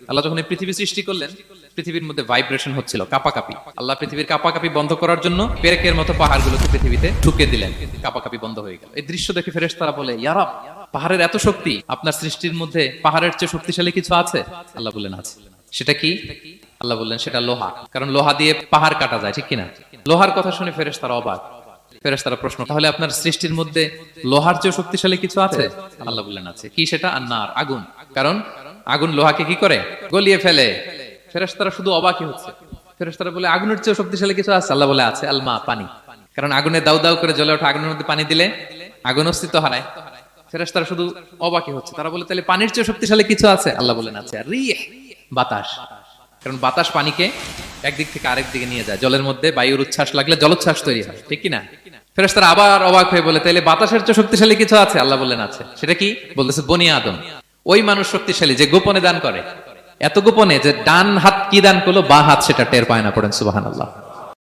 আল্লাহ যখন এই পৃথিবী সৃষ্টি করলেন, পৃথিবীর মধ্যে ভাইব্রেশন হচ্ছিল, কাঁপাকাঁপি। আল্লাহ পৃথিবীর কাঁপাকাঁপি বন্ধ করার জন্য পেরেকের মতো পাহাড়গুলোকে পৃথিবীতে ঠুকে দিলেন, কাঁপাকাঁপি বন্ধ হয়ে গেল। এই দৃশ্য দেখে ফেরেশতারা বলে, ইয়া রব, পাহাড়ের এত শক্তি, আপনার সৃষ্টির মধ্যে পাহাড়ের চেয়ে শক্তিশালী কিছু আছে? আল্লাহ বললেন আছে। সেটা কি? আল্লাহ বললেন সেটা লোহা, কারণ লোহা দিয়ে পাহাড় কাটা যায়, ঠিক কিনা? লোহার কথা শুনে ফেরেশতারা অবাক। ফেরেশতারা প্রশ্ন, তাহলে আপনার সৃষ্টির মধ্যে লোহার চেয়ে শক্তিশালী কিছু আছে? আল্লাহ বললেন আছে। কি সেটা? আন্নার, আগুন। কারণ আগুন লোহাকে কি করে? গলিয়ে ফেলে। ফেরেশতারা শুধু অবাকই হচ্ছে। ফেরেশতারা বলে, আগুনের চেয়ে শক্তিশালী কিছু আছে? আল্লাহ বলে আছে, আলমা, পানি। কারণ আগুনে দাউ দাউ করে জ্বলে ওঠা আগুনের মধ্যে পানি দিলে আগুন অস্তিত্ব হারায়। ফেরেশতারা শুধু অবাকই হচ্ছে। তারা বলে, তাহলে পানির চেয়ে শক্তিশালী কিছু আছে? আল্লাহ বলেন আছে, রিহ, বাতাস। কারণ বাতাস পানিকে একদিক থেকে আরেক দিকে নিয়ে যায়। জলের মধ্যে বায়ুর উচ্ছ্বাস লাগলে জলোচ্ছ্বাস তৈরি হয়, ঠিক কিনা? ফেরেশতারা আবার অবাক হয়ে বলে, তাহলে বাতাসের চেয়ে শক্তিশালী কিছু আছে? আল্লাহ বললেন আছে। সেটা কি? বলতেছে বনি আদম। ওই মানুষ শক্তিশালী যে গোপনে দান করে, এত গোপনে যে ডান হাত কি দান করলো, বা হাত সেটা টের পায় না। পড়েন সুবহানাল্লাহ।